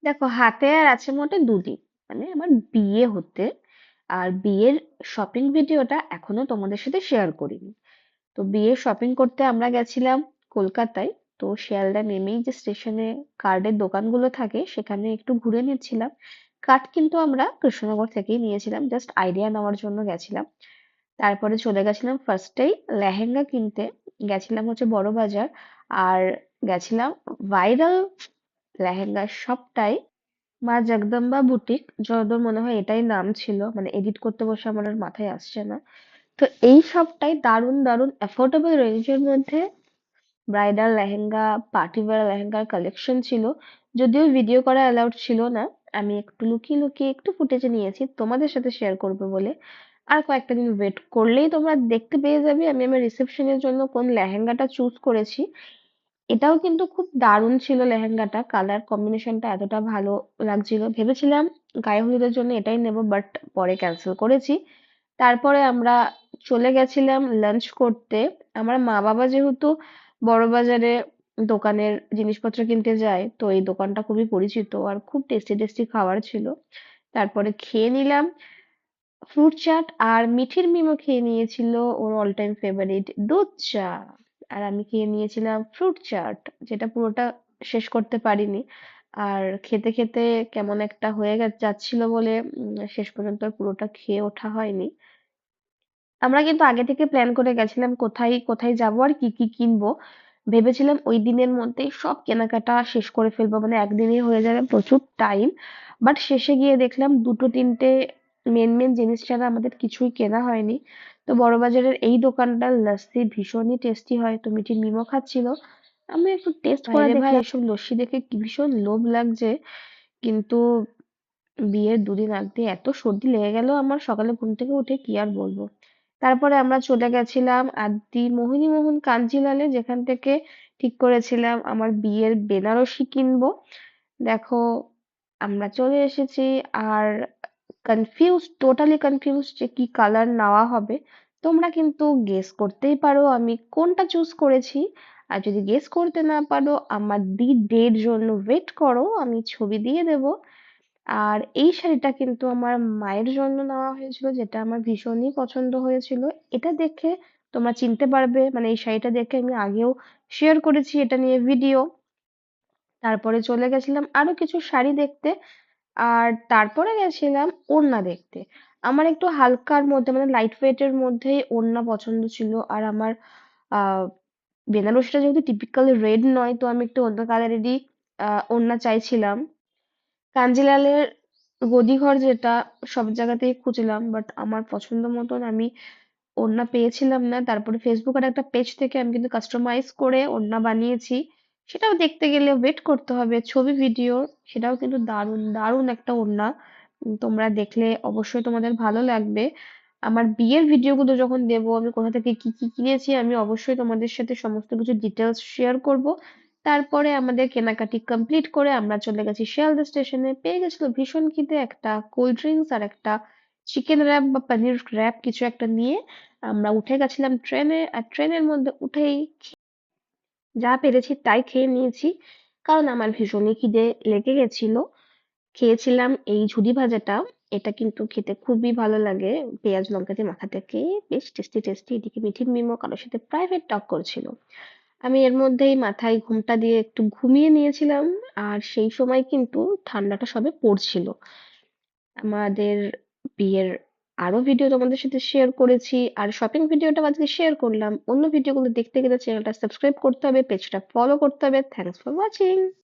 দেখো, হাতে আর আছে মোটে 2 দিন, মানে আমার বিয়ে হতে। আর বিয়ের শপিং ভিডিওটা এখনো তোমাদের সাথে শেয়ার করিনি। তো বিয়ের শপিং করতে আমরা গেছিলাম কলকাতায়। তো শিয়ালদা নেমেই যে স্টেশনে কার্ডের দোকানগুলো থাকে সেখানে একটু ঘুরে নিচ্ছিলাম। কার্ড কিন্তু আমরা কৃষ্ণনগর থেকেই নিয়েছিলাম, জাস্ট আইডিয়া নেওয়ার জন্য গেছিলাম। তারপরে চলে গেছিলাম ফার্স্টেই লেহেঙ্গা কিনতে। গেছিলাম হচ্ছে বড় বাজার। আর গেছিলাম ভাইরাল লেহেঙ্গার সবটাই মা জগদম্বা বুটিক, যতদূর মনে হয় এটাই নাম ছিল, মানে এডিট করতে বসে আমার আর মাথায় আসছে না। তো এই সবটাই দারুণ দারুণ অ্যাফোর্ডেবল রেঞ্জের মধ্যে ব্রাইডাল লেহেঙ্গা, পার্টি ওয়্যার লেহেঙ্গার কালেকশন ছিল। যদিও ভিডিও করা অ্যালাউড ছিল না, আমি একটু লুকিয়ে লুকিয়ে একটু ফুটেজে নিয়েছি তোমাদের সাথে শেয়ার করবো বলে। আর কয়েকটা দিন ওয়েট করলেই তোমরা দেখতে পেয়ে যাবে আমি আমার রিসেপশনের জন্য কোন লেহেঙ্গাটা চুজ করেছি। এটাও কিন্তু খুব দারুণ ছিল লেহেঙ্গাটা, কালার কম্বিনেশনটা এতটা ভালো লাগছিল। ভেবেছিলাম গায়ে হলুদের জন্য এটাই নেব, বাট পরে ক্যান্সেল করেছি। তারপরে আমরা চলে গেছিলাম লাঞ্চ করতে। আমার মা বাবা যেহেতু বড়বাজারে দোকানের জিনিসপত্র কিনতে যায়, তো এই দোকানটা খুবই পরিচিত আর খুব টেস্টি টেস্টি খাবার ছিল। তারপরে খেয়ে নিলাম ফ্রুট চাট, আর মিঠির মিমও খেয়ে নিয়েছিল ওর অল টাইম ফেভারিট দুধ চা। আর আমি খেয়ে নিয়েছিলাম ফ্রুট চাট, যেটা পুরোটা শেষ করতে পারিনি। আর খেতে খেতে কেমন একটা হয়ে যাচ্ছিল বলে শেষ পর্যন্ত আর পুরোটা খেয়ে ওঠা হয়নি। আমরা কিন্তু আগে থেকে প্ল্যান করে গেছিলাম কোথায় কোথায় যাবো আর কি কি কিনবো। ভেবেছিলাম ওই দিনের মধ্যেই সব কেনাকাটা শেষ করে ফেলবো, মানে একদিনেই হয়ে যাবে, প্রচুর টাইম। বাট শেষে গিয়ে দেখলাম দুটো তিনটে মেন মেন জিনিস ছাড়া আমাদের কিছুই কেনা হয়নি। তো বড়বাজারের এই দোকানটার লস্যি ভীষণই টেস্টি হয়, তো মিঠির মিমও খাচ্ছিল। আমি একটু টেস্ট করে ভাইরে ভাই, দেখলাম, এসব লস্যি দেখে কি ভীষণ লোভ লাগছে। কিন্তু বিয়ের 2 দিন আগে এত সর্দি লেগে গেল আমার, সকালে ঘুম থেকে উঠে কি আর বলবো। তারপরে আমরা চলে গেছিলাম আদি মোহিনীমোহন কাঞ্জিলালে, যেখান থেকে ঠিক করেছিলাম আমার বিয়ের বেনারসি কিনবো। দেখো, আমরা চলে এসেছি। আর কনফিউজ, টোটালি কনফিউজ যে কি কালার নেওয়া হবে। তোমরা কিন্তু গেস করতেই পারো আমি কোনটা চুজ করেছি। আর যদি গেস করতে না পারো, আমার দি ডের জন্য ওয়েট করো, আমি ছবি দিয়ে দেবো। আর এই শাড়িটা কিন্তু আমার মায়ের জন্য নেওয়া হয়েছিল, যেটা আমার ভীষণই পছন্দ হয়েছিল। এটা দেখে তোমরা চিনতে পারবে, মানে এই শাড়িটা দেখে আমি আগেও শেয়ার করেছি এটা নিয়ে ভিডিও। তারপরে চলে গেছিলাম আরো কিছু শাড়ি দেখতে। আর তারপরে গেছিলাম ওড়না দেখতে। আমার একটু হালকার মধ্যে, মানে লাইট ওয়েটের মধ্যেই ওড়না পছন্দ ছিল। আর আমার আহ বেনারসিটা যেহেতু টিপিক্যাল রেড নয়, তো আমি একটু অন্য কালারেরই ওড়না চাইছিলাম। কাঞ্জিলালের গদিঘর যেটা, সব জায়গাতেই খুঁজলাম, বাট আমার পছন্দ মতন আমি ওড়না পেয়েছিলাম না। তারপরে ফেসবুকের একটা পেজ থেকে আমি কিন্তু কাস্টমাইজ করে ওড়না বানিয়েছি। সেটাও দেখতে গেলে ওয়েট করতে হবে ছবি ভিডিও। সেটাও কিন্তু দারুণ দারুণ একটা ওড়না। তোমরা দেখলে অবশ্যই তোমাদের ভালো লাগবে। আমার বিয়ের ভিডিওগুলো যখন দেবো, আমি কোথা থেকে কি কি কিনেছি, আমি অবশ্যই তোমাদের সাথে সমস্ত কিছু ডিটেলস শেয়ার করব। তারপরে আমাদের কেনাকাটি কমপ্লিট করে আমরা চলে গেছি শিয়ালদা স্টেশনে। পেয়ে গেছিল ভীষণ খিদে, একটা কোল্ড ড্রিঙ্কস আর একটা চিকেন র্যাপ বা পনির র্যাপ কিছু একটা নিয়ে আমরা উঠে গেছিলাম ট্রেনে। আর ট্রেনের মধ্যে উঠেই যা পেরেছি তাই খেয়ে নিয়েছি, কারণ আমার ভীষণই খিদে লেগে গেছিল। খেয়েছিলাম এই ঝুরি ভাজাটা। এটা কিন্তু খেতে খুবই ভালো লাগে, পেঁয়াজ লঙ্কা দিয়ে মাখা থেকে, বেশ টেস্টি টেস্টি। এদিকে মিঠির মিমো কারোর সাথে প্রাইভেট টক করছিল। আমি এর মধ্যেই মাথায় ঘুমটা দিয়ে একটু ঘুমিয়ে নিয়েছিলাম। আর সেই সময় কিন্তু ঠান্ডাটা সবে পড়ছিল। আমাদের বিয়ের আরো ভিডিও তোমাদের সাথে শেয়ার করেছি, আর শপিং ভিডিওটা আজকে শেয়ার করলাম। অন্য ভিডিওগুলো দেখতে গেলে চ্যানেলটা সাবস্ক্রাইব করতে হবে, পেজটা ফলো করতে হবে। Thanks for watching.